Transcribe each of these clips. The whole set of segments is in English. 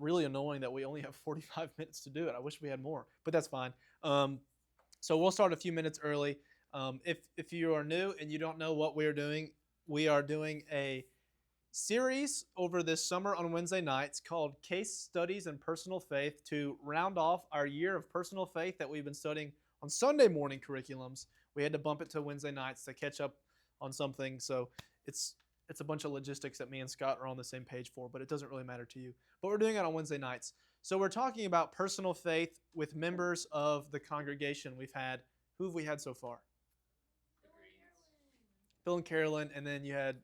really annoying that we only have 45 minutes to do it. I wish we had more, but that's fine. So we'll start a few minutes early. If you are new and you don't know what we are doing a series over this summer on Wednesday nights called Case Studies in Personal Faith to round off our year of personal faith that we've been studying on Sunday morning curriculums. We had to bump it to Wednesday nights to catch up on something. So it's a bunch of logistics that me and Scott are on the same page for, but it doesn't really matter to you. But we're doing it on Wednesday nights. So we're talking about personal faith with members of the congregation we've had. Who have we had so far? Bill and Carolyn, and then you had,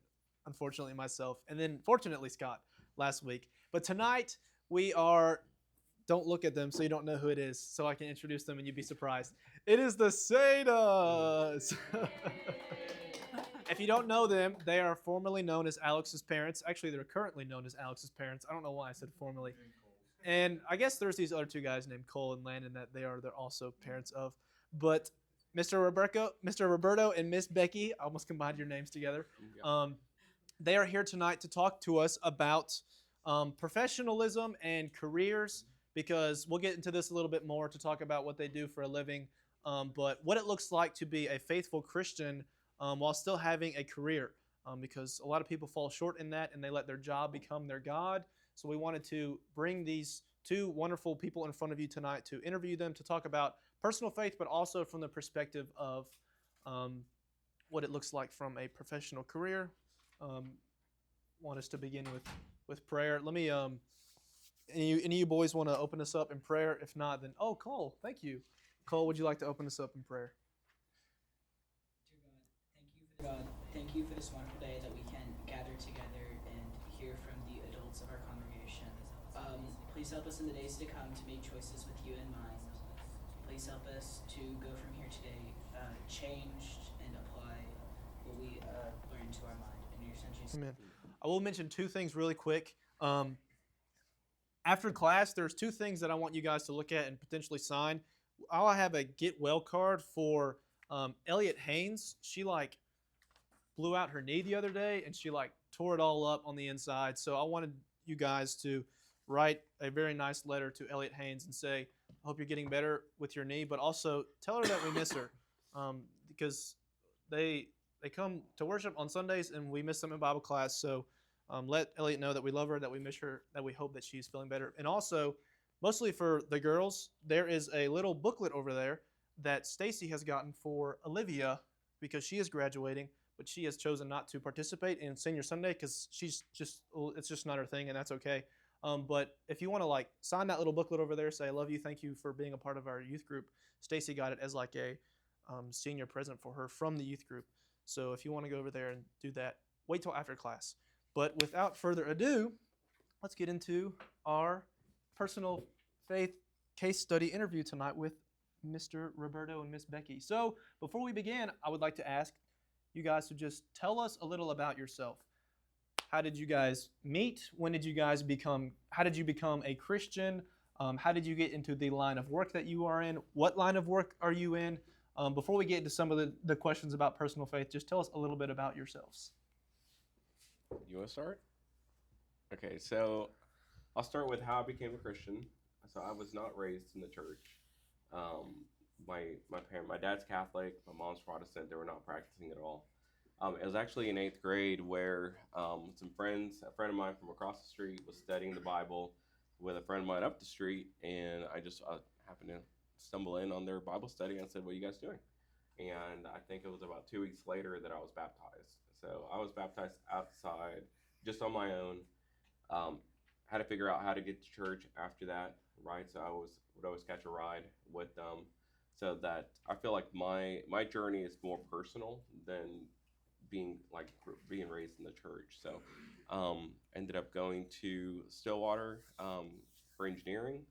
unfortunately, myself, and then, fortunately, Scott last week. But tonight, don't look at them so you don't know who it is, so I can introduce them and you'd be surprised. It is the Sadas! If you don't know them, they are formerly known as Alex's parents. Actually, they're currently known as Alex's parents. I don't know why I said formerly. And I guess there's these other two guys named Cole and Landon that they're also parents of. But Mr. Roberto and Miss Becky, I almost combined your names together. They are here tonight to talk to us about professionalism and careers, because we'll get into this a little bit more to talk about what they do for a living, but what it looks like to be a faithful Christian while still having a career, because a lot of people fall short in that and they let their job become their God. So we wanted to bring these two wonderful people in front of you tonight to interview them, to talk about personal faith, but also from the perspective of what it looks like from a professional career. Want us to begin with prayer. Let me, any of you boys want to open us up in prayer? If not, then, Cole, thank you. Cole, would you like to open us up in prayer? Dear God, thank you for this wonderful day that we can gather together and hear from the adults of our congregation. Please help us in the days to come to make choices with you in mind. Please help us to go from here today changed and apply what we learned to our mind. In your son Jesus' Amen. I will mention two things really quick. After class, there's two things that I want you guys to look at and potentially sign. I'll have a get well card for Elliot Haynes. She blew out her knee the other day and she tore it all up on the inside. So I wanted you guys to write a very nice letter to Elliot Haynes and say, I hope you're getting better with your knee, but also tell her that we miss her, because they come to worship on Sundays and we miss them in Bible class. So let Elliot know that we love her, that we miss her, that we hope that she's feeling better. And also, mostly for the girls, there is a little booklet over there that Stacy has gotten for Olivia because she is graduating, but she has chosen not to participate in Senior Sunday because it's just not her thing, and that's okay. But if you want to sign that little booklet over there, say I love you, thank you for being a part of our youth group. Stacy got it as a senior present for her from the youth group. So if you want to go over there and do that, wait till after class. But without further ado, let's get into our personal faith case study interview tonight with Mr. Roberto and Miss Becky. So before we begin, I would like to ask you guys to just tell us a little about yourself. How did you guys meet? How did you become a Christian? How did you get into the line of work that you are in? What line of work are you in? Before we get into some of the questions about personal faith, just tell us a little bit about yourselves. You want to start? Okay, so I'll start with how I became a Christian. So I was not raised in the church. My dad's Catholic, my mom's Protestant. They were not practicing at all. It was actually in 8th grade where a friend of mine from across the street was studying the Bible with a friend of mine up the street, and I just happened to stumble in on their Bible study and said, "What are you guys doing?" And I think it was about 2 weeks later that I was baptized. So I was baptized outside, just on my own. Had to figure out how to get to church after that, right? So I would always catch a ride with them, so that I feel like my journey is more personal than being raised in the church. So ended up going to Stillwater for engineering,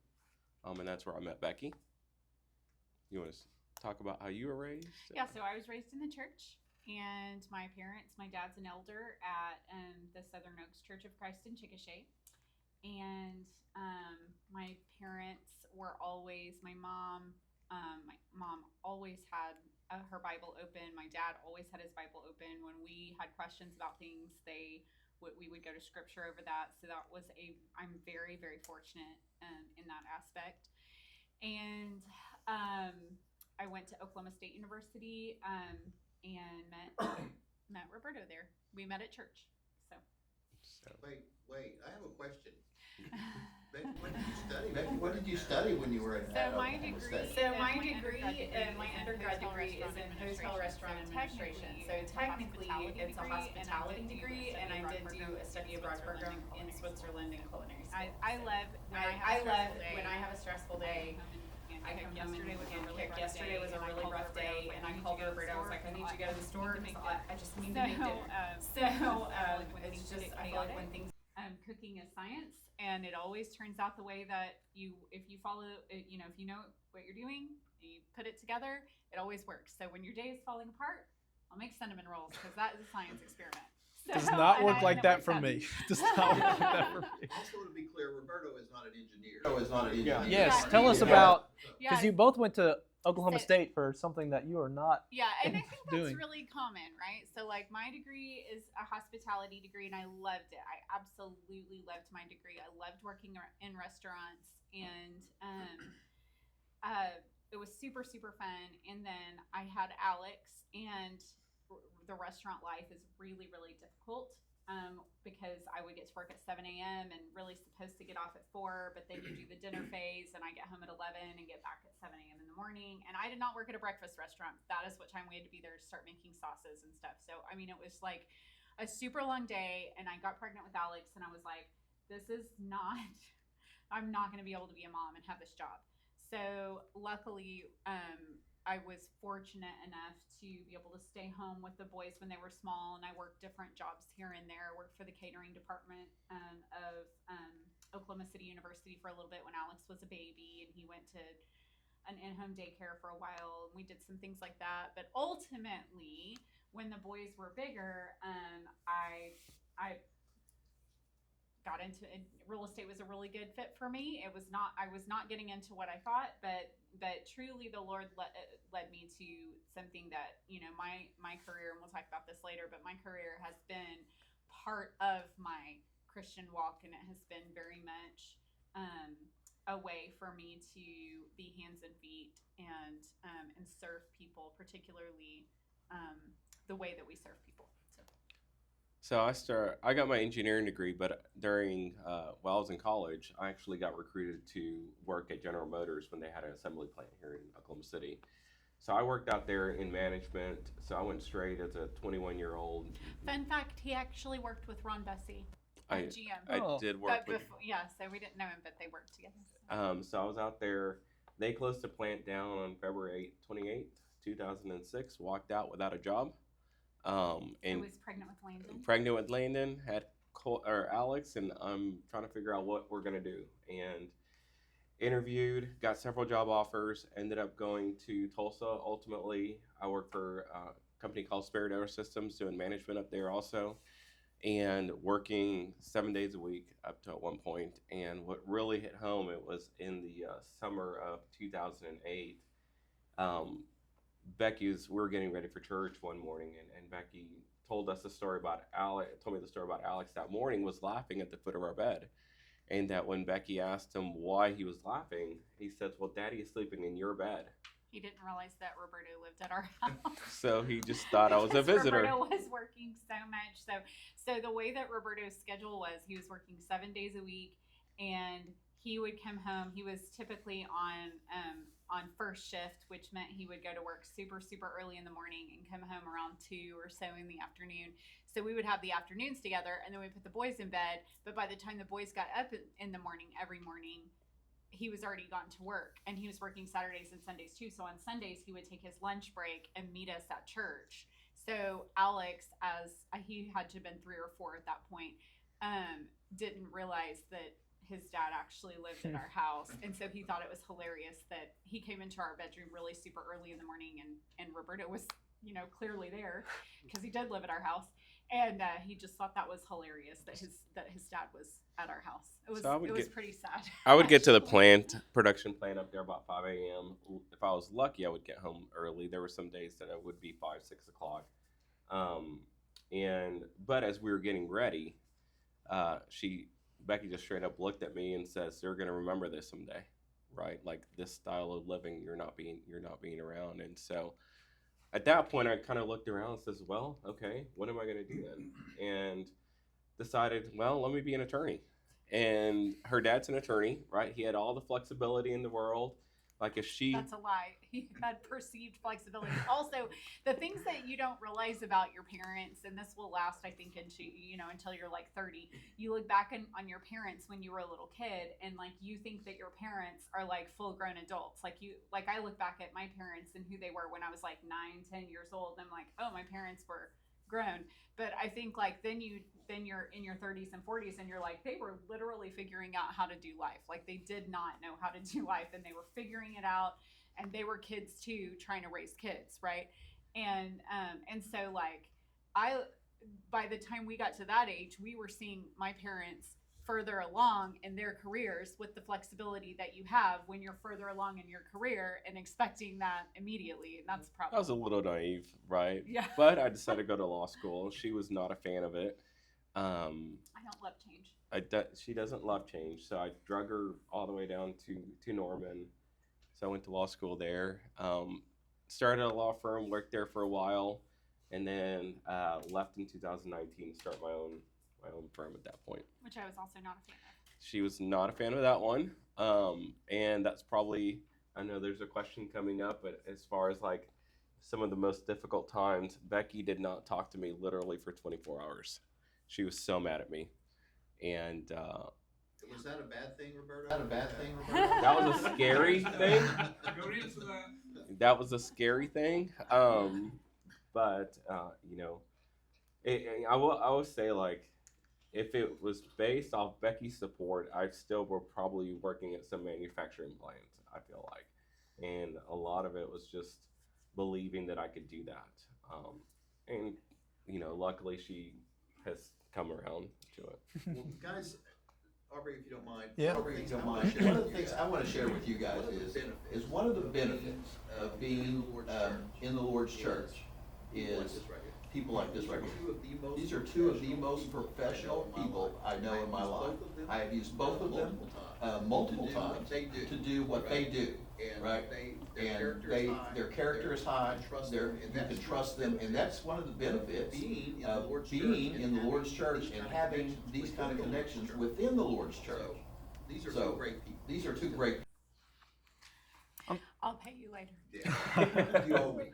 and that's where I met Becky. You want to talk about how you were raised? Yeah, so I was raised in the church, and my dad's an elder at the Southern Oaks Church of Christ in Chickasha. And my parents were always, my mom always had her Bible open. My dad always had his Bible open. When we had questions about things, they we would go to scripture over that. So that was I'm very, very fortunate in that aspect. And I went to Oklahoma State University and met Roberto there. We met at church. So. Wait, I have a question. Becky, what did you study? Becky, what did you study when you were in My degree, my undergrad degree is in hotel restaurant administration. So technically, it's a hospitality degree, and I did do a study abroad program in Switzerland in culinary school. I love when I have a stressful day. I come home and kick. Yesterday was a really rough day, and I called Aubrey. I was like, I need you to go to the store. I just need to make dinner. It's just, I feel like when things. Cooking is science, and it always turns out the way that if you follow, if you know what you're doing, you put it together, it always works. So when your day is falling apart, I'll make cinnamon rolls because that is a science experiment. Does not work like that for me. Does not work like that for me. Also, to be clear, Roberto is not an engineer. Roberto is not an engineer. Yes, Yeah. tell us Yeah. about, Yeah, because you both went to Oklahoma So- State for something that you are not. yeah, and I think that's doing. really common, right? So like my degree is a hospitality degree, and I loved it. I absolutely loved my degree. I loved working in restaurants, and it was super, super fun. And then I had Alex, and the restaurant life is really, really difficult because I would get to work at 7 a.m. and really supposed to get off at 4, but then you do the dinner phase, and I get home at 11 and get back at 7 a.m. in the morning. And I did not work at a breakfast restaurant. That is what time we had to be there to start making sauces and stuff. So, I mean, it was like a super long day, and I got pregnant with Alex, and I was like, this is not, I'm not going to be able to be a mom and have this job. So luckily, I was fortunate enough to be able to stay home with the boys when they were small, and I worked different jobs here and there. I worked for the catering department of Oklahoma City University for a little bit when Alex was a baby, and he went to an in-home daycare for a while, and we did some things like that. But ultimately, when the boys were bigger, I got into it. Real estate was a really good fit for me. I was not getting into what I thought, but truly the Lord led me to something that, my career, and we'll talk about this later, but my career has been part of my Christian walk, and it has been very much a way for me to be hands and feet and serve people, particularly the way that we serve people. So I got my engineering degree, but during while I was in college, I actually got recruited to work at General Motors when they had an assembly plant here in Oklahoma City. So I worked out there in management. So I went straight as a 21-year-old. Fun fact: he actually worked with Ron Bessie, I GM. Oh. did work with. So we didn't know him, but they worked together. So I was out there. They closed the plant down on February 28th, 2006. Walked out without a job. I And was pregnant with Landon. pregnant with Landon, had Alex, and I'm trying to figure out what we're gonna do. And interviewed, got several job offers, ended up going to Tulsa. Ultimately, I worked for a company called Spirit Air Systems, doing management up there also, and working 7 days a week up to at one point. And what really hit home, it was in the summer of 2008. We were getting ready for church one morning, and Becky told us the story about Alex. Told me the story about Alex that morning was laughing at the foot of our bed, and that when Becky asked him why he was laughing, he says, "Well, Daddy is sleeping in your bed." He didn't realize that Roberto lived at our house. So he just thought I was a Because visitor. Roberto was working so much. So the way that Roberto's schedule was, he was working 7 days a week, and he would come home. He was typically on first shift, which meant he would go to work super, super early in the morning and come home around 2 or so in the afternoon. So we would have the afternoons together, and then we put the boys in bed. But by the time the boys got up in the morning, every morning, he was already gone to work, and he was working Saturdays and Sundays too. So on Sundays, he would take his lunch break and meet us at church. So Alex, as he had to have been 3 or 4 at that point, didn't realize that his dad actually lived at our house. And so he thought it was hilarious that he came into our bedroom really super early in the morning, and Roberto was, clearly there because he did live at our house. And he just thought that was hilarious that his dad was at our house. It was pretty sad. I would get to the actually. production plant up there about 5 a.m. If I was lucky, I would get home early. There were some days that it would be 5, 6 o'clock. But as we were getting ready Becky just straight up looked at me and says, "They're gonna remember this someday, right? Like this style of living, you're not being around." And so at that point, I kind of looked around and says, "Well, okay, what am I gonna do then?" And decided, well, let me be an attorney. And her dad's an attorney, right? He had all the flexibility in the world. Like if she That's a lie. He had perceived flexibility. Also, the things that you don't realize about your parents, and this will last, I think, until you're like 30. You look back on your parents when you were a little kid, and like you think that your parents are like full-grown adults. Like I look back at my parents and who they were when I was like 9, 10 years old. And I'm like, oh, my parents were grown. But I think like then you're in your 30s and 40s and you're like, they were literally figuring out how to do life. Like they did not know how to do life, and they were figuring it out, and they were kids too, trying to raise kids, right? And so like by the time we got to that age, we were seeing my parents further along in their careers with the flexibility that you have when you're further along in your career and expecting that immediately. And that's probably I was a little naive, right? Yeah. But I decided to go to law school. She was not a fan of it. I don't love change. She doesn't love change, so I drug her all the way down to Norman. So I went to law school there. Started at a law firm, worked there for a while, and then left in 2019 to start my own firm at that point. Which I was also not a fan of. She was not a fan of that one. And that's probably, I know there's a question coming up, but as far as like some of the most difficult times, Becky did not talk to me literally for 24 hours. She was so mad at me. And Was that a bad thing, Roberta? that was a scary thing. Don't answer that. That was a scary thing. But I will say, like, if it was based off Becky's support, I still were probably working at some manufacturing plant, I feel like. And a lot of it was just believing that I could do that. And luckily she has come around to it. Well, guys, Aubrey, if you don't mind. Yeah. Aubrey, if you don't mind. One of the things I want to share with you guys is one of the benefits of being in the Lord's church is people like this right here. These are two of the most professional people I know in my life. I have used both of them multiple times to do what they do, right? And their character is high. You can trust them, and that's one of the benefits of being in the Lord's church and having these kind of connections within the Lord's church. These are two great people. These are two great. I'll pay you later. Yeah. You owe me.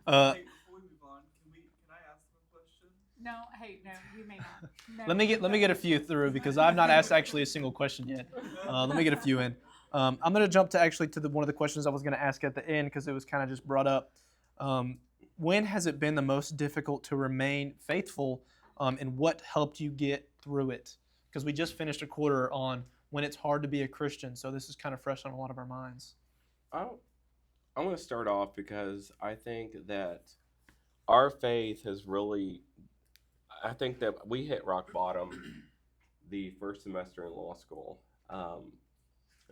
Hey, before we move on, can I ask them a question? No, hey, no, you may not. No. Let me get a few through because I've not asked actually a single question yet. Let me get a few in. I'm going to jump to one of the questions I was going to ask at the end because it was kind of just brought up. When has it been the most difficult to remain faithful, and what helped you get through it? Because we just finished a quarter on when it's hard to be a Christian, so this is kind of fresh on a lot of our minds. I want to start off because I think that our faith has really, I think that we hit rock bottom the first semester in law school. A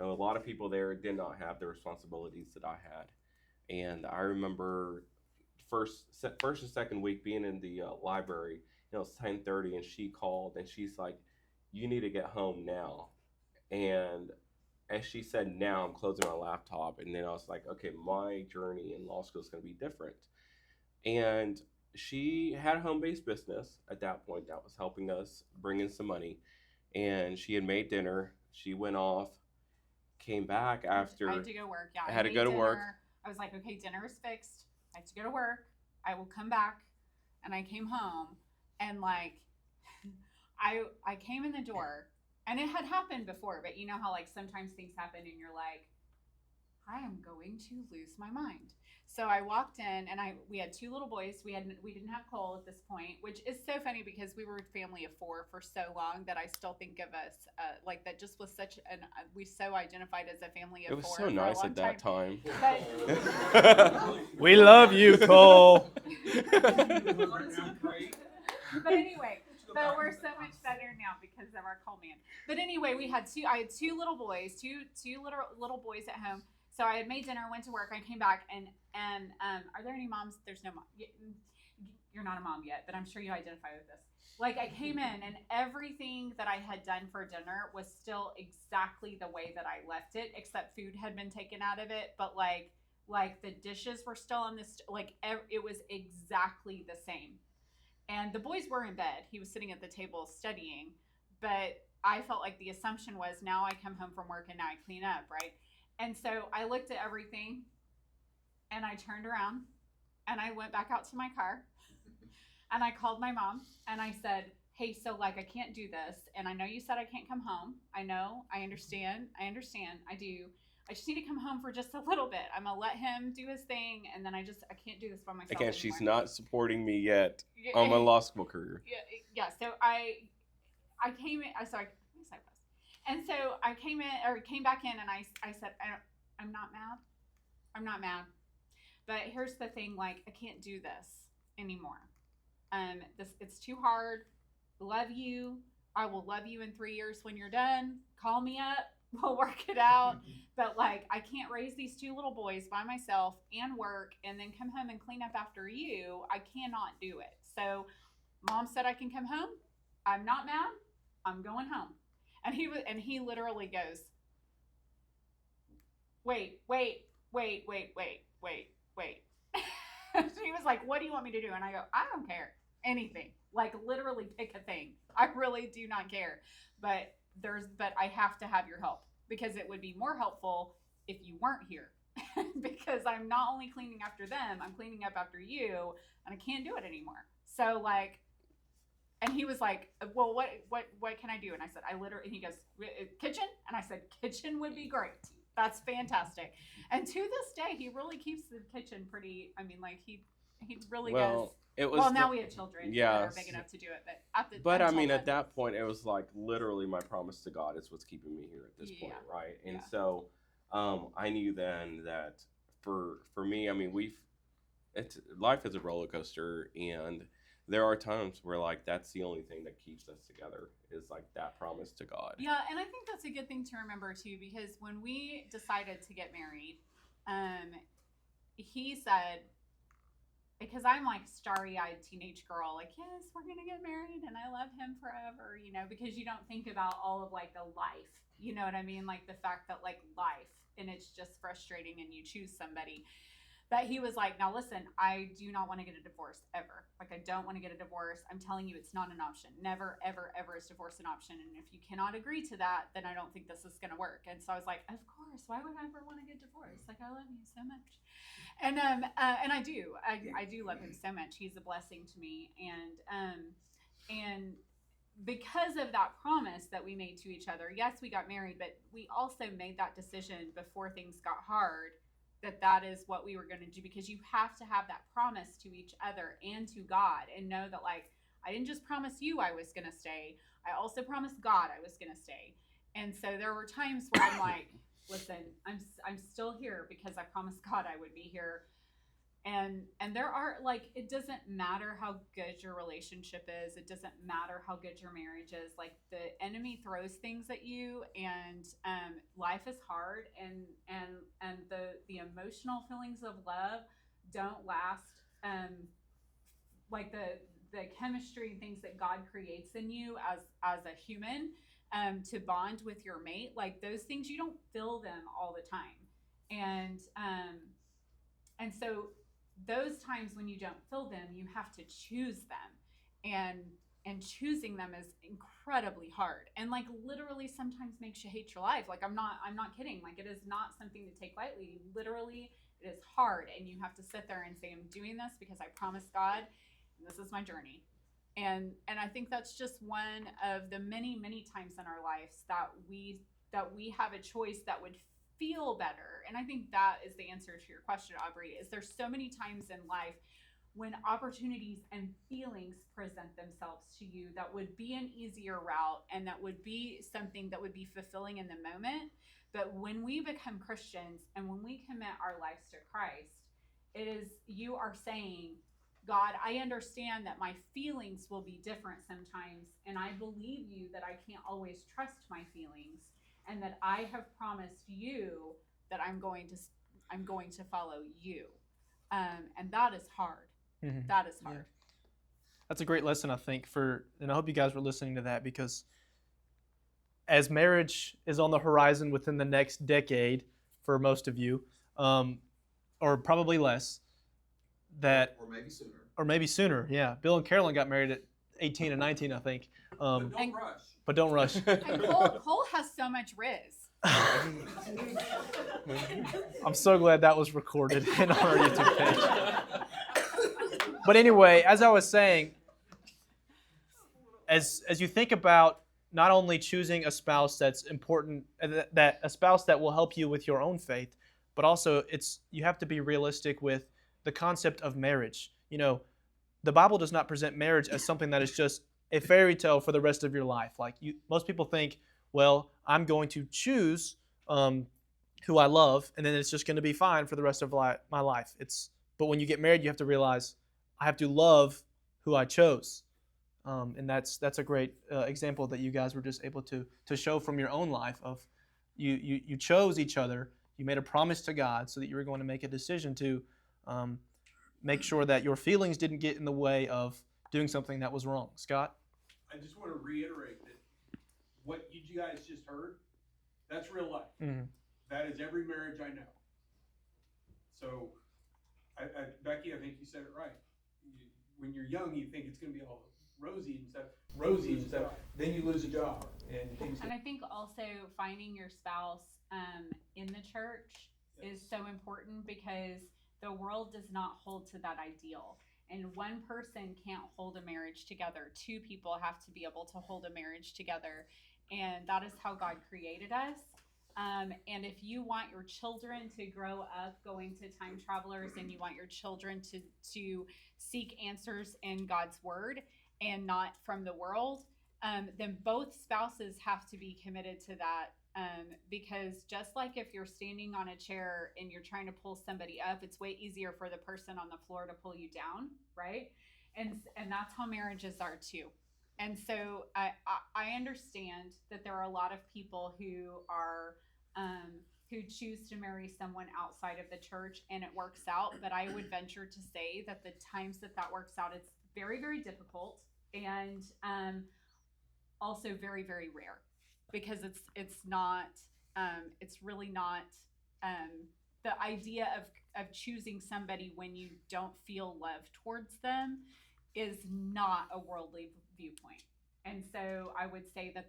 lot of people there did not have the responsibilities that I had. And I remember first and second week being in the library, it's 10:30 and she called and she's like, "You need to get home now." And as she said, "Now," I'm closing my laptop. And then I was like, okay, my journey in law school is going to be different. And she had a home-based business at that point that was helping us bring in some money. And she had made dinner. She went off, came back after. I had to go work. Yeah, I had to made go to work. dinner. I was like, okay, dinner is fixed. I have to go to work. I will come back. And I came home, and like, I came in the door, and it had happened before, but you know how like sometimes things happen, and you're like, I am going to lose my mind. So I walked in, and we had two little boys. We didn't have Cole at this point, which is so funny because we were a family of four for so long that I still think of us like that. Just was such we so identified as a family of four. It was so nice at that time. But, We love you, Cole. but anyway, but we're so much better now because of our Cole man. But anyway, I had two little boys, two little boys at home. So I had made dinner, went to work, I came back, and are there any moms? There's no mom. You're not a mom yet, but I'm sure you identify with this. Like I came in and everything that I had done for dinner was still exactly the way that I left it, except food had been taken out of it. But like the dishes were still on this, it was exactly the same. And the boys were in bed. He was sitting at the table studying, but I felt like the assumption was now I come home from work and now I clean up, right? And so I looked at everything and I turned around and I went back out to my car and I called my mom and I said, hey, so like I can't do this. And I know you said I can't come home. I know, I understand, I do. I just need to come home for just a little bit. I'm gonna let him do his thing, and then I can't do this by myself. Again, anymore. she's not supporting me yet on my law school career. Yeah. So I came in. And so I came back in, and I said, I'm not mad. I'm not mad. But here's the thing: like, I can't do this anymore. It's too hard. Love you. I will love you in 3 years when you're done. Call me up. We'll work it out. But like, I can't raise these 2 little boys by myself and work and then come home and clean up after you. I cannot do it. So mom said I can come home. I'm not mad. I'm going home. And he literally goes, wait. He was like, what do you want me to do? And I go, I don't care. Anything. Like literally pick a thing. I really do not care. But I have to have your help because it would be more helpful if you weren't here. Because I'm not only cleaning after them, I'm cleaning up after you, and I can't do it anymore. So like, and he was like, well, what can I do? And I said, he goes, kitchen? And I said, kitchen would be great. That's fantastic. And to this day, he really keeps the kitchen pretty, I mean, like he really does. Now we have children that are big enough to do it, at that point, it was like literally my promise to God is what's keeping me here at this point, right? And so, I knew then that for me, I mean, life is a roller coaster, and there are times where like that's the only thing that keeps us together is like that promise to God. Yeah, and I think that's a good thing to remember too, because when we decided to get married, he said, because I'm like starry-eyed teenage girl, like, yes, we're gonna get married and I love him forever, because you don't think about all of like the life, you know what I mean? Like the fact that like life, and it's just frustrating and you choose somebody. But he was like, now listen, I do not want to get a divorce ever. Like, I don't want to get a divorce. I'm telling you, it's not an option. Never, ever, ever is divorce an option. And if you cannot agree to that, then I don't think this is going to work. And so I was like, of course, why would I ever want to get divorced? Like, I love you so much. And I do. I do love him so much. He's a blessing to me. And because of that promise that we made to each other, yes, we got married, but we also made that decision before things got hard that is what we were going to do, because you have to have that promise to each other and to God, and know that like, I didn't just promise you I was going to stay. I also promised God I was going to stay. And so there were times where I'm like, listen, I'm still here because I promised God I would be here. And there are like, it doesn't matter how good your relationship is. It doesn't matter how good your marriage is. Like the enemy throws things at you, and life is hard, and the emotional feelings of love don't last. Like the chemistry and things that God creates in you as a human, to bond with your mate, like those things, you don't feel them all the time. And so those times when you don't feel them, you have to choose them, and choosing them is incredibly hard, and like literally sometimes makes you hate your life. Like I'm not kidding. Like it is not something to take lightly. Literally, it is hard, and you have to sit there and say, I'm doing this because I promised God, and this is my journey. And I think that's just one of the many, many times in our lives that we have a choice that would feel better. And I think that is the answer to your question, Aubrey, is there's so many times in life when opportunities and feelings present themselves to you that would be an easier route, and that would be something that would be fulfilling in the moment. But when we become Christians and when we commit our lives to Christ, you are saying, God, I understand that my feelings will be different sometimes, and I believe you that I can't always trust my feelings, and that I have promised you that I'm going to follow you. And that is hard. Mm-hmm. That is hard. Yeah. That's a great lesson, I think, and I hope you guys were listening to that, because as marriage is on the horizon within the next decade for most of you, or probably less, or maybe sooner. Yeah, Bill and Carolyn got married at 18 and 19, I think. But don't rush. But don't rush. And Cole has so much riz. I'm so glad that was recorded in our YouTube page. But anyway, as I was saying, as you think about not only choosing a spouse that's important, that a spouse that will help you with your own faith, but also you have to be realistic with the concept of marriage. You know, the Bible does not present marriage as something that is just a fairy tale for the rest of your life. Like most people think, well, I'm going to choose who I love, and then it's just going to be fine for the rest of my life. But when you get married, you have to realize I have to love who I chose, and that's a great example that you guys were just able to show from your own life of you chose each other. You made a promise to God so that you were going to make a decision to make sure that your feelings didn't get in the way of doing something that was wrong. Scott? I just want to reiterate that what you guys just heard, that's real life. Mm-hmm. That is every marriage I know. So, Becky, I think you said it right. When you're young, you think it's going to be all rosy and stuff. Then you lose a job, and things. And I think also finding your spouse in the church is so important, because the world does not hold to that ideal. And one person can't hold a marriage together. Two people have to be able to hold a marriage together. And that is how God created us. And if you want your children to grow up going to Time Travelers, and you want your children to seek answers in God's word and not from the world, then both spouses have to be committed to that. Because just like if you're standing on a chair and you're trying to pull somebody up, it's way easier for the person on the floor to pull you down, right? And that's how marriages are too. And so I understand that there are a lot of people who are who choose to marry someone outside of the church and it works out, but I would venture to say that the times that works out, it's very, very difficult, and also very, very rare. Because it's really not the idea of choosing somebody when you don't feel love towards them is not a worldly viewpoint. And so I would say that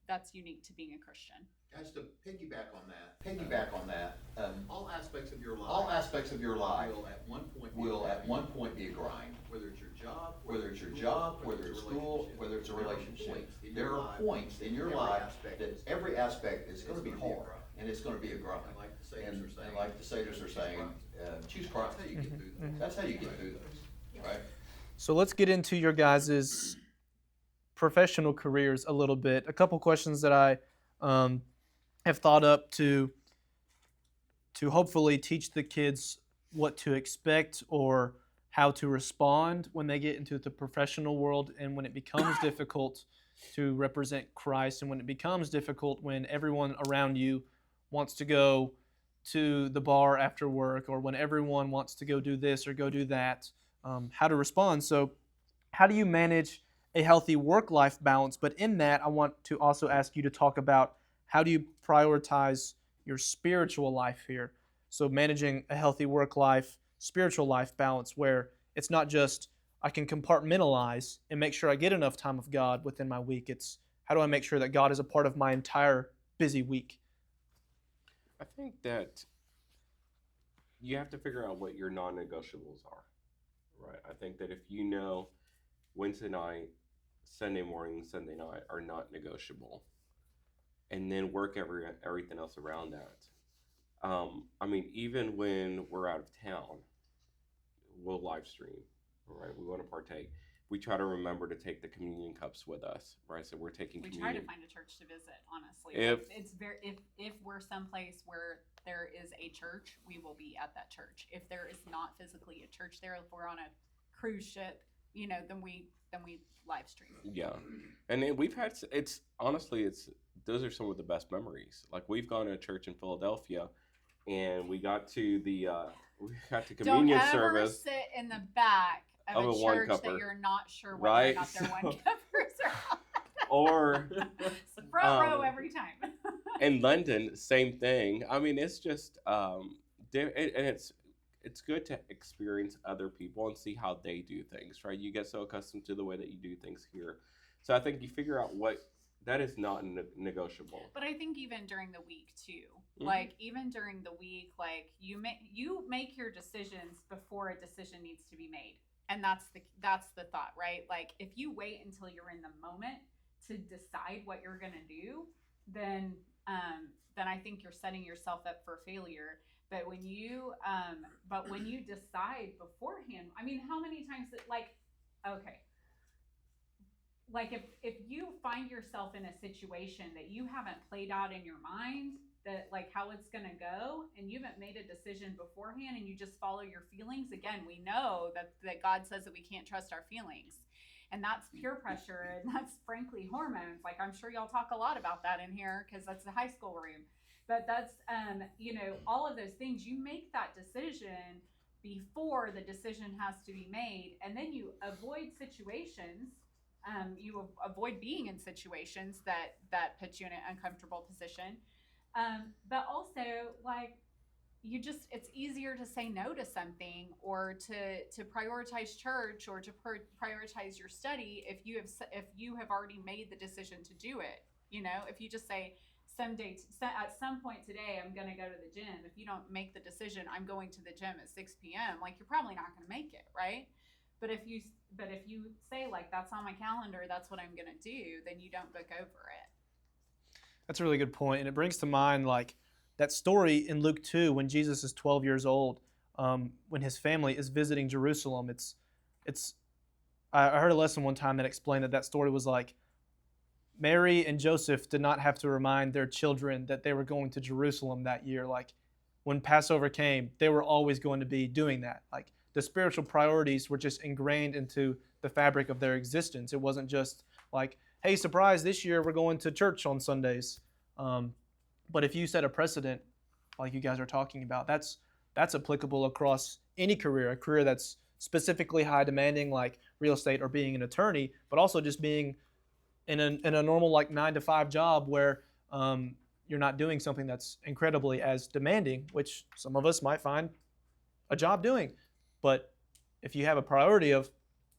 that's unique to being a Christian. Guys, to piggyback on that, all aspects of your life will at one point be a grind. whether it's your job, Whether it's school, whether it's a relationship. There are points in your life that every aspect is going to be hard, and it's going to be a grind. And like the sages are saying, choose Christ. That's how you get through those, right? So let's get into your guys' professional careers a little bit. A couple questions that I have thought up to hopefully teach the kids what to expect or how to respond when they get into the professional world, and when it becomes difficult to represent Christ, and when it becomes difficult when everyone around you wants to go to the bar after work, or when everyone wants to go do this or go do that, how to respond. So how do you manage a healthy work-life balance? But in that, I want to also ask you to talk about how do you prioritize your spiritual life here. So managing a healthy work-life, spiritual life balance, where it's not just I can compartmentalize and make sure I get enough time of God within my week. It's how do I make sure that God is a part of my entire busy week? I think that you have to figure out what your non-negotiables are, right? I think that if you know Wednesday night, Sunday morning, Sunday night are not negotiable, and then work everything else around that. I mean, even when we're out of town, we'll live stream, right? We want to partake. We try to remember to take the communion cups with us, right? So we're taking We communion. try to find a church to visit, honestly. If we're someplace where there is a church, we will be at that church. If there is not physically a church there, if we're on a cruise ship, then we live stream. Yeah, and then those are some of the best memories. Like we've gone to a church in Philadelphia, and we got to the communion Don't ever service. sit in the back of a one church that cupper, you're not sure whether right? or not they're one So- cuppers or not. or Front row um, every time. in London, same thing. I mean, it's just and it's good to experience other people and see how they do things, right? You get so accustomed to the way that you do things here, so I think you figure out what that is not negotiable. But I think even during the week too, Mhm. like even during the week, like you make your decisions before a decision needs to be made, and that's the thought, right? Like if you wait until you're in the moment to decide what you're gonna do, then I think you're setting yourself up for failure. But when you decide beforehand, I mean, how many times okay, like if you find yourself in a situation that you haven't played out in your mind, that like how it's going to go, and you haven't made a decision beforehand and you just follow your feelings, again, we know that God says that we can't trust our feelings, and that's peer pressure, and that's frankly hormones. Like I'm sure y'all talk a lot about that in here because that's the high school room. But that's all of those things, you make that decision before the decision has to be made, and then you avoid situations. You avoid being in situations that put you in an uncomfortable position. But also, like, it's easier to say no to something, or to prioritize church, or to prioritize your study if you have already made the decision to do it. If you just say at some point today I'm going to go to the gym. If you don't make the decision, I'm going to the gym at 6 p.m., like you're probably not going to make it, right? But if you say like that's on my calendar, that's what I'm going to do, then you don't book over it. That's a really good point, and it brings to mind like that story in Luke 2 when Jesus is 12 years old, when his family is visiting Jerusalem. I heard a lesson one time that explained that story was like Mary and Joseph did not have to remind their children that they were going to Jerusalem that year. Like when Passover came, they were always going to be doing that. Like the spiritual priorities were just ingrained into the fabric of their existence. It wasn't just like, hey, surprise, this year we're going to church on Sundays. But if you set a precedent, like you guys are talking about, that's applicable across any career, a career that's specifically high demanding like real estate or being an attorney, but also just being in a normal like 9-to-5 job where you're not doing something that's incredibly as demanding, which some of us might find a job doing. But if you have a priority of,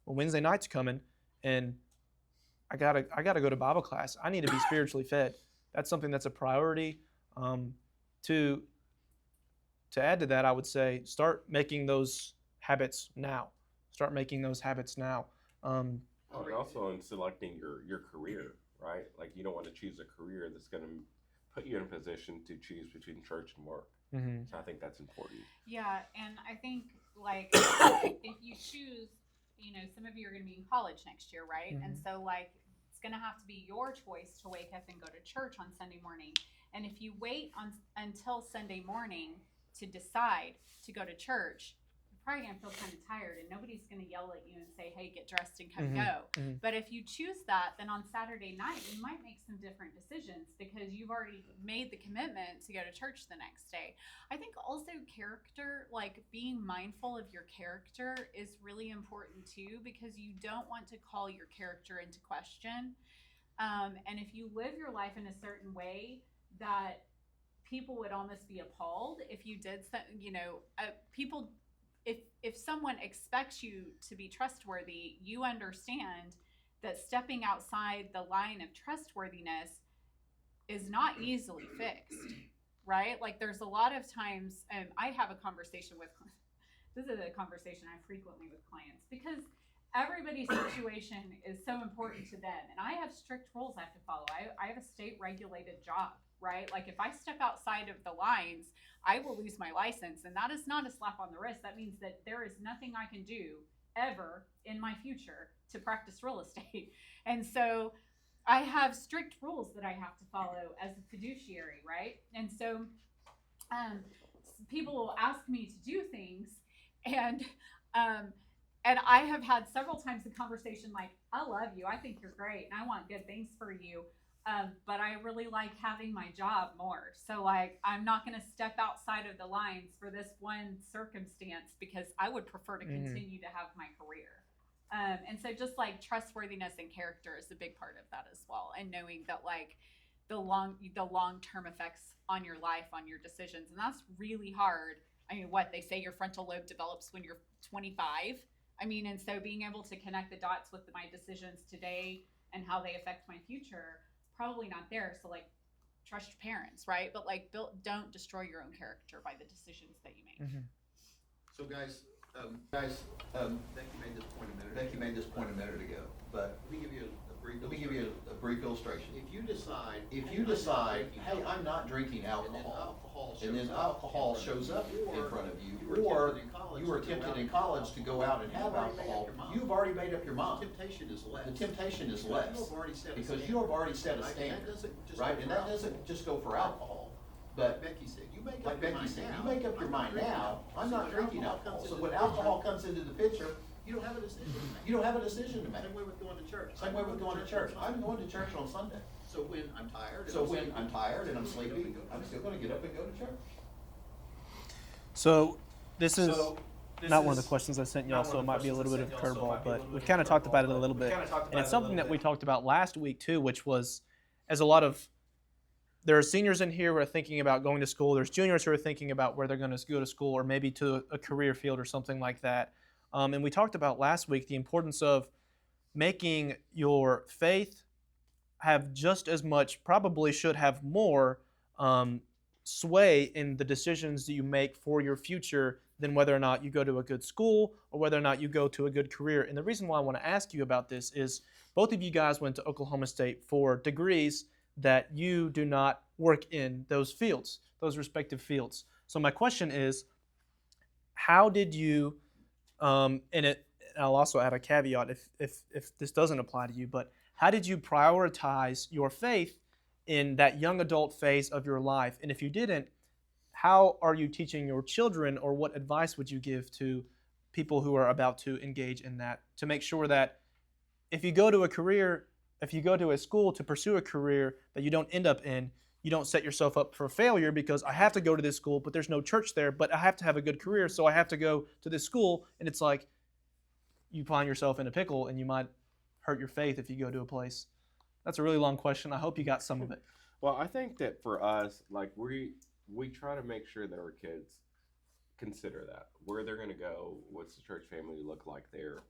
well, Wednesday night's coming and I gotta go to Bible class, I need to be spiritually fed. That's something that's a priority. To add to that, I would say start making those habits now. Start making those habits now. And also in selecting your career, right? Like you don't want to choose a career that's going to put you in a position to choose between church and work. Mm-hmm. So I think that's important. Yeah, and I think like if you choose, some of you are going to be in college next year, right? Mm-hmm. And so like it's going to have to be your choice to wake up and go to church on Sunday morning. And if you wait until Sunday morning to decide to go to church, you're probably going to feel kind of tired, and nobody's going to yell at you and say, hey, get dressed and come go. Mm-hmm. But if you choose that, then on Saturday night, you might make some different decisions because you've already made the commitment to go to church the next day. I think also character, like being mindful of your character, is really important too, because you don't want to call your character into question. And if you live your life in a certain way that people would almost be appalled if you did, people, if someone expects you to be trustworthy, you understand that stepping outside the line of trustworthiness is not easily fixed, right? Like there's a lot of times, I have a conversation this is a conversation I frequently with clients, because everybody's situation is so important to them. And I have strict rules I have to follow. I have a state regulated job, right? Like if I step outside of the lines, I will lose my license. And that is not a slap on the wrist. That means that there is nothing I can do ever in my future to practice real estate. And so I have strict rules that I have to follow as a fiduciary, right? And so people will ask me to do things, and I have had several times a conversation like, I love you, I think you're great, and I want good things for you, But I really like having my job more. So like, I'm not going to step outside of the lines for this one circumstance because I would prefer to continue to have my career. And so just like trustworthiness and character is a big part of that as well. And knowing that like the long-term effects on your life, on your decisions. And that's really hard. I mean, what they say your frontal lobe develops when you're 25. I mean, and so being able to connect the dots with my decisions today and how they affect my future, probably not there. So like trust your parents, right? But like don't destroy your own character by the decisions that you make. So guys, Becky made this point a minute ago, but let me give you a brief illustration. If you decide, hey, I'm not drinking alcohol, and then alcohol shows up in front of you, or you were tempted in college to go out and have alcohol, you've already made up your mind. The temptation is less. Because you have already set a standard, right? And that doesn't just go for alcohol. But like Becky said, you make up your mind now, I'm not drinking alcohol. So when alcohol comes into the picture, you don't have a decision to make. Same way with going to church. I'm going to church on Sunday. So when I'm tired and I'm sleepy, I'm still going to get up and go to church. So this is not one of the questions I sent y'all, so it might be a little bit of a curveball, but we've kind of talked about it a little bit. And it's something that we talked about last week too, which was, there are seniors in here who are thinking about going to school. There's juniors who are thinking about where they're going to go to school or maybe to a career field or something like that. And we talked about last week the importance of making your faith have just as much, probably should have more sway in the decisions that you make for your future than whether or not you go to a good school or whether or not you go to a good career. And the reason why I want to ask you about this is both of you guys went to Oklahoma State for degrees that you do not work in those fields, those respective fields. So my question is, how did you, and I'll also add a caveat if this doesn't apply to you, but how did you prioritize your faith in that young adult phase of your life? And if you didn't, how are you teaching your children, or what advice would you give to people who are about to engage in that, to make sure that if you go to a school to pursue a career that you don't end up in, you don't set yourself up for failure because I have to go to this school, but there's no church there, but I have to have a good career, so I have to go to this school, and it's like you find yourself in a pickle and you might hurt your faith if you go to a place. That's a really long question. I hope you got some of it. Well, I think that for us, like we try to make sure that our kids consider that, where they're going to go, what's the church family look like there.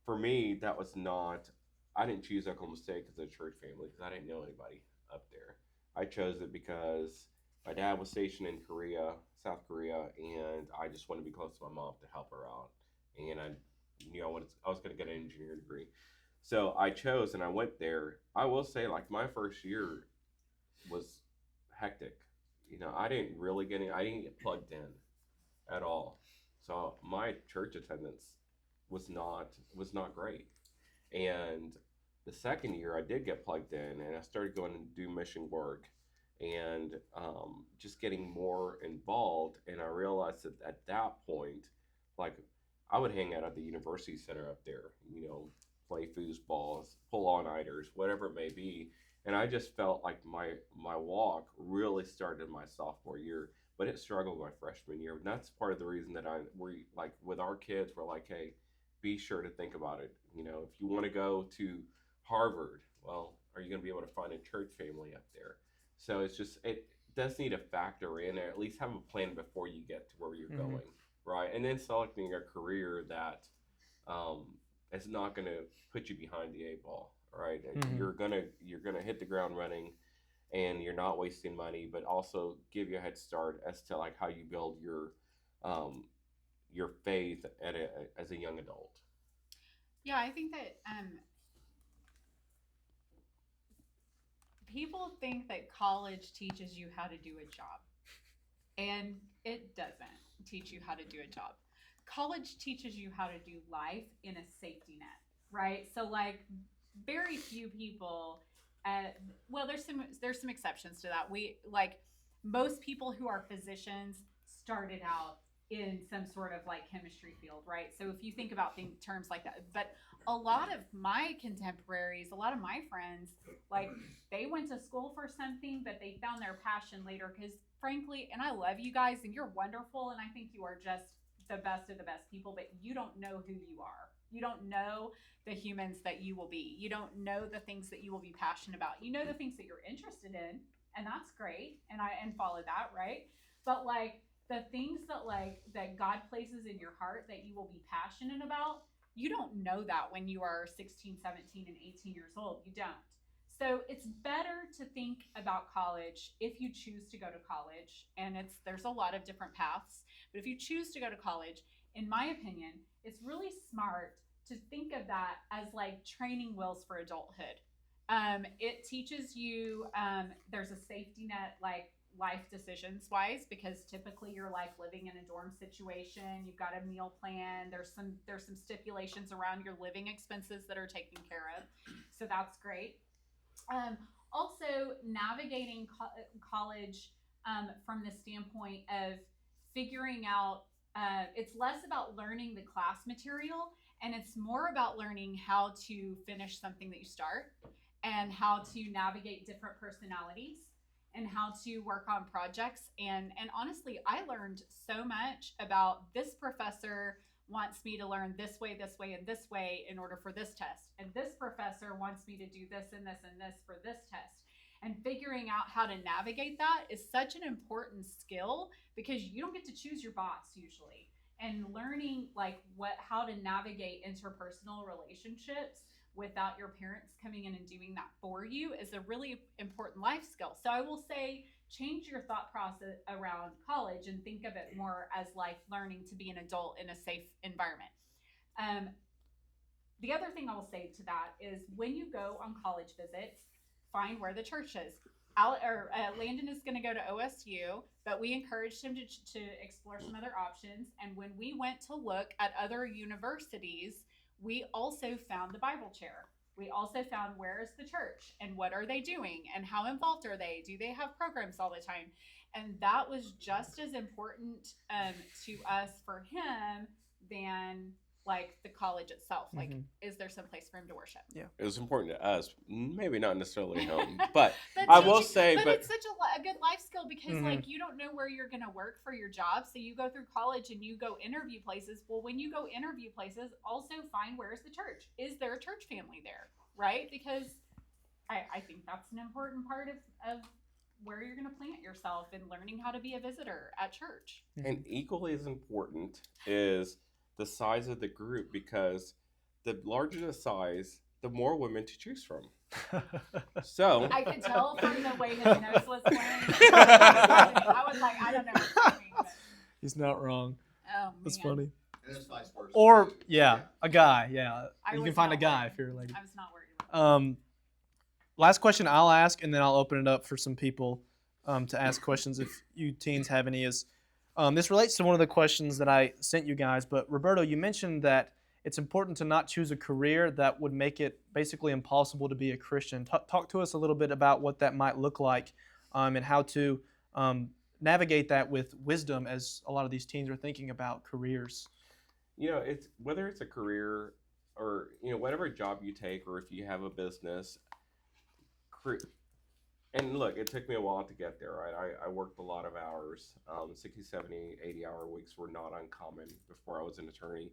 For me, that was not, I didn't choose Oklahoma State because of the church family because I didn't know anybody up there. I chose it because my dad was stationed in South Korea, and I just wanted to be close to my mom to help her out. And I was going to get an engineering degree. So I chose and I went there. I will say, like, my first year was hectic. I didn't get plugged in at all. So my church attendance was not great. And the second year I did get plugged in and I started going to do mission work and just getting more involved. And I realized that at that point, like, I would hang out at the university center up there, play foosballs, pull all-nighters, whatever it may be. And I just felt like my walk really started my sophomore year, but it struggled my freshman year. And that's part of the reason that we like with our kids, we're like, hey, be sure to think about it. If you want to go to Harvard, well, are you going to be able to find a church family up there? So it does need to factor in, or at least have a plan before you get to where you're going, right? And then selecting a career that is not going to put you behind the eight ball, right? You're gonna hit the ground running, and you're not wasting money, but also give you a head start as to like how you build your faith as a young adult. Yeah, I think that people think that college teaches you how to do a job, and it doesn't teach you how to do a job. College teaches you how to do life in a safety net, right? So like very few people, well, there's some exceptions to that. Most people who are physicians started out in some sort of like chemistry field, right? So if you think about terms like that, but a lot of my contemporaries, a lot of my friends, like they went to school for something, but they found their passion later because frankly, and I love you guys and you're wonderful and I think you are just the best of the best people, but you don't know who you are. You don't know the humans that you will be. You don't know the things that you will be passionate about. You know the things that you're interested in, and that's great, and follow that, right? But like the things that God places in your heart that you will be passionate about, you don't know that when you are 16, 17, and 18 years old. You don't. So it's better to think about college if you choose to go to college, and there's a lot of different paths. But if you choose to go to college, in my opinion, it's really smart to think of that as like training wheels for adulthood. It teaches you there's a safety net like life decisions wise because typically you're like living in a dorm situation, you've got a meal plan, there's some stipulations around your living expenses that are taken care of, so that's great. Also navigating college from the standpoint of figuring out it's less about learning the class material and it's more about learning how to finish something that you start and how to navigate different personalities and how to work on projects. And honestly, I learned so much about this professor wants me to learn this way, and this way in order for this test. And this professor wants me to do this and this and this for this test. And figuring out how to navigate that is such an important skill because you don't get to choose your boss usually. And learning like how to navigate interpersonal relationships without your parents coming in and doing that for you is a really important life skill. So I will say change your thought process around college and think of it more as like learning to be an adult in a safe environment. The other thing I will say to that is when you go on college visits, find where the church is. Landon is going to go to OSU, but we encouraged him to explore some other options. And when we went to look at other universities, we also found the Bible chair. We also found where is the church and what are they doing and how involved are they? Do they have programs all the time? And that was just as important to us for him than like the college itself. Like, is there some place for him to worship? Yeah. It was important to us, maybe not necessarily him, but But I will say, but it's such a good life skill because like you don't know where you're going to work for your job. So you go through college and you go interview places. Well, when you go interview places, also find where's the church. Is there a church family there? Right? Because I think that's an important part of where you're going to plant yourself and learning how to be a visitor at church. And equally as important is the size of the group, because the larger the size, the more women to choose from. So I could tell from the way his nose was going. I was like, I don't know what you're doing, but He's not wrong. oh, That's man. funny. And it's vice versa. Or too. yeah, a guy. Yeah, I you was can find a not guy worried. if you're a lady. I was not worried about that. Last question I'll ask, and then I'll open it up for some people to ask questions if you teens have any. Is this relates to one of the questions that I sent you guys? But Roberto, you mentioned that it's important to not choose a career that would make it basically impossible to be a Christian. Talk to us a little bit about what that might look like and how to navigate that with wisdom as a lot of these teens are thinking about careers. you know, it's whether it's a career or whatever job you take, or if you have a business. And look, it took me a while to get there, right? I worked a lot of hours. 60, 70, 80-hour weeks were not uncommon before I was an attorney.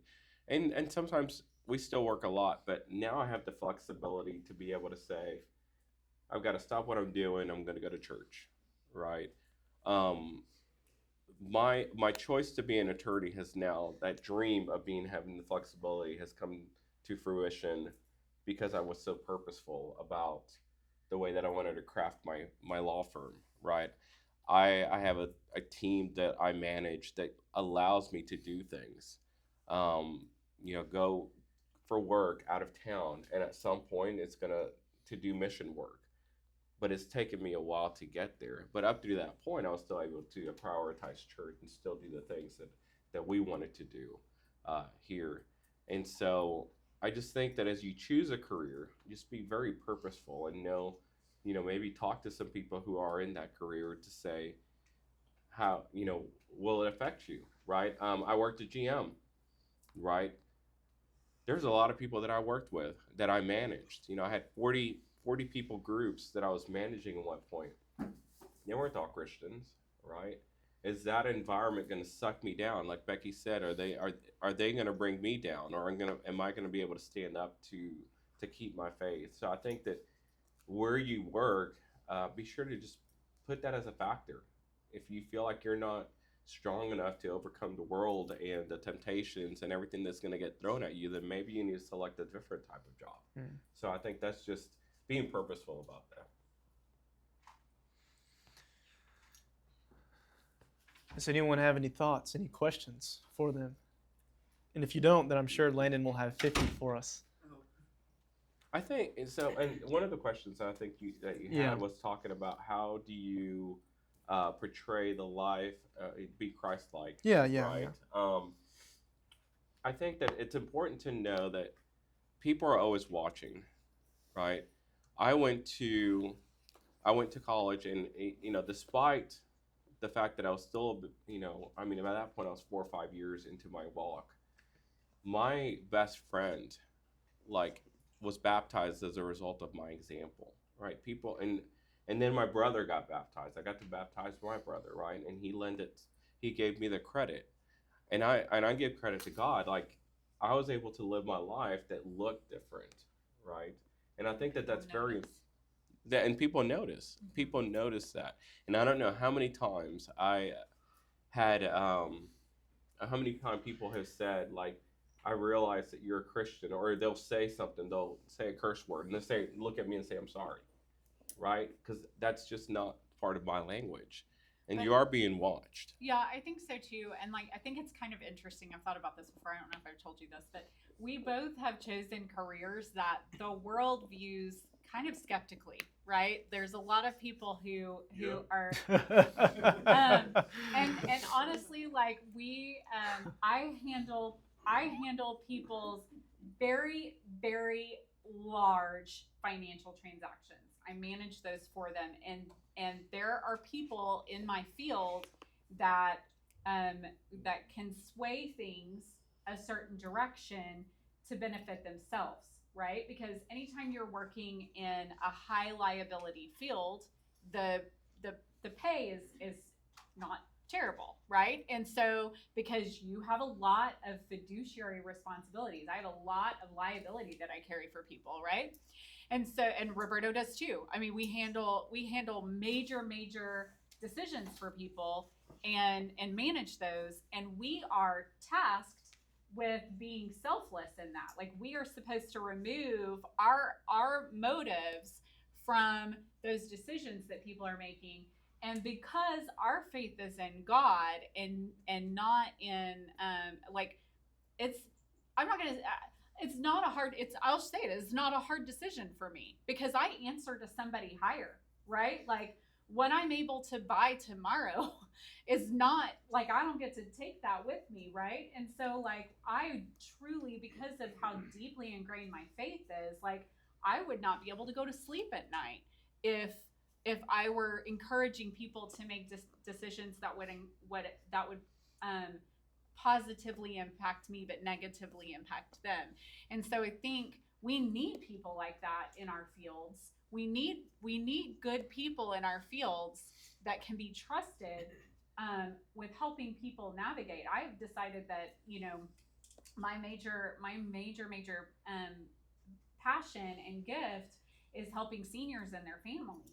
And sometimes we still work a lot, but now I have the flexibility to be able to say, I've got to stop what I'm doing. I'm going to go to church, right? My choice to be an attorney has now, that dream of having the flexibility has come to fruition because I was so purposeful about the way that I wanted to craft my law firm, right? I have a team that I manage that allows me to do things, go for work out of town, and at some point it's to do mission work. But it's taken me a while to get there. But up to that point, I was still able to prioritize church and still do the things that we wanted to do here. And so I just think that as you choose a career, just be very purposeful and maybe talk to some people who are in that career to say, how, will it affect you, right? I worked at GM, right? There's a lot of people that I worked with that I managed. You know, I had 40 people groups that I was managing at one point. They weren't all Christians, right? Is that environment going to suck me down? Like Becky said, are they going to bring me down, or am I going to be able to stand up to keep my faith? So I think that where you work, be sure to just put that as a factor. If you feel like you're not strong enough to overcome the world and the temptations and everything that's going to get thrown at you, then maybe you need to select a different type of job. So I think that's just being purposeful about that. Does anyone have any thoughts, any questions for them? And if you don't, then I'm sure Landon will have 50 for us. I think so. And one of the questions I think that you had was talking about how do you portray the life, be Christ-like. Right. I think that it's important to know that people are always watching, right? I went to college, and despite the fact that I was still, by that point I was 4 or 5 years into my walk. My best friend, was baptized as a result of my example, right? People, and then my brother got baptized. I got to baptize my brother, right? And he gave me the credit. And I give credit to God. I was able to live my life that looked different, right? And I think that's and people notice. People notice that. And I don't know how many times I had, how many times people have said, I realize that you're a Christian, or they'll say something, they'll say a curse word, and they'll look at me and say, I'm sorry, right? Because that's just not part of my language. And you are being watched. Yeah, I think so too. And I think it's kind of interesting. I've thought about this before. I don't know if I've told you this, but we both have chosen careers that the world views kind of skeptically, right? There's a lot of people who are, and honestly, I handle people's very, very large financial transactions. I manage those for them, and there are people in my field that can sway things a certain direction to benefit themselves, right? Because anytime you're working in a high liability field, the pay is not terrible, right? And so because you have a lot of fiduciary responsibilities, I have a lot of liability that I carry for people, right? And Roberto does too. I mean, we handle major decisions for people and manage those, and we are tasked with being selfless in that. We are supposed to remove our motives from those decisions that people are making. And because our faith is in God and not in I'll say it's not a hard decision for me, because I answer to somebody higher, right? What I'm able to buy tomorrow is not I don't get to take that with me, right? And so I truly, because of how deeply ingrained my faith is, I would not be able to go to sleep at night if I were encouraging people to make decisions that would positively impact me but negatively impact them. And so I think we need people like that in our fields. We need good people in our fields that can be trusted with helping people navigate. I've decided that my major passion and gift is helping seniors and their families.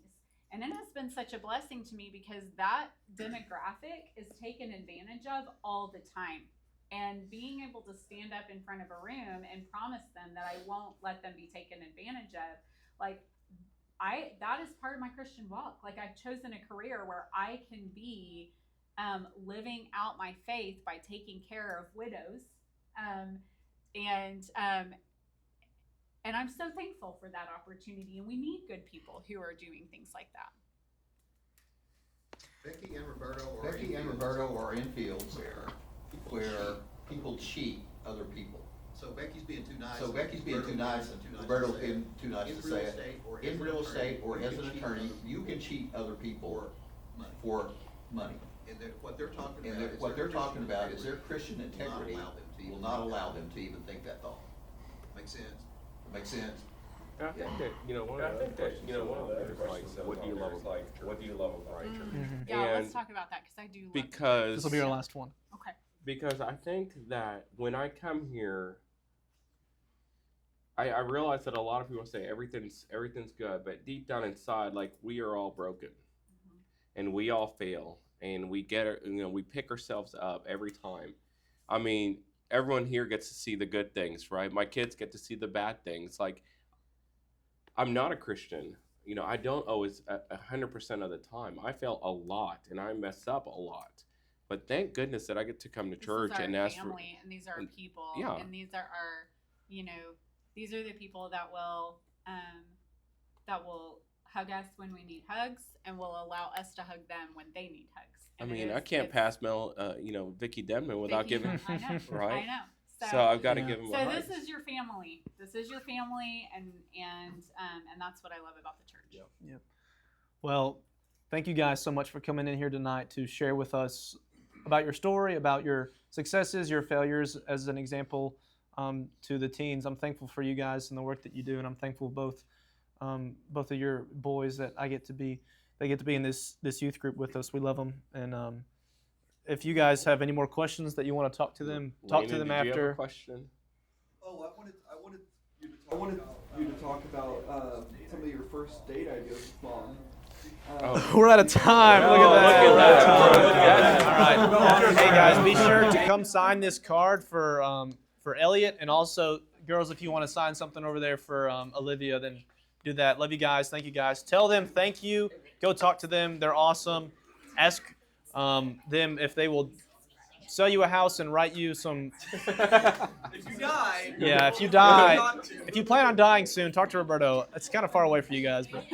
And it has been such a blessing to me, because that demographic is taken advantage of all the time. And being able to stand up in front of a room and promise them that I won't let them be taken advantage of, that is part of my Christian walk. I've chosen a career where I can be living out my faith by taking care of widows. And I'm so thankful for that opportunity, and we need good people who are doing things like that. Becky and Roberto are in fields where people cheat other people. So Becky's being too nice. And Roberto's being too nice to say it. In real estate or as an attorney, you can cheat other people for money. And what they're talking And about. what they're talking about is their Christian integrity will not allow them to even think that thought. Makes sense. Make sense? I think that one of the other questions, like, what do you love about your church? Yeah, And let's talk about that because I do love Because This will be our last one. Okay. because I think that when I come here, I realize that a lot of people say everything's good, but deep down inside, like, we are all broken, and we all fail, and we we pick ourselves up every time. I mean, everyone here gets to see the good things, right? My kids get to see the bad things. Like, I'm not a Christian. I don't always 100% of the time. I fail a lot, and I mess up a lot. But thank goodness that I get to come to church This is our and ask family, and these are our people, yeah. and these are our, these are the people that will hug us when we need hugs, and will allow us to hug them when they need hugs. I And mean, I can't pass Vicky Denman without Vicky, giving. I know, right? I know. So I've got to Yeah. give him a So hug. this is your family. This is your family, and that's what I love about the church. Yep. Well, thank you guys so much for coming in here tonight to share with us about your story, about your successes, your failures, as an example to the teens. I'm thankful for you guys and the work that you do, and I'm thankful both of your boys that they get to be in this youth group with us. We love them, and if you guys have any more questions that you want to talk to them, talk to them Landon, did you have a after. question? Oh, I wanted you to talk about some of your first date ideas with Mom. We're out of time. Oh, Look at that. look at that. Look at All All right. Hey guys, be sure to come sign this card for Elliot, and also girls, if you want to sign something over there for Olivia, then do that. Love you guys. Thank you guys. Tell them thank you. Go talk to them. They're awesome. Ask them if they will sell you a house and write you some. If you die. Yeah, if you die, if you plan on dying soon, talk to Roberto. It's kind of far away for you guys, but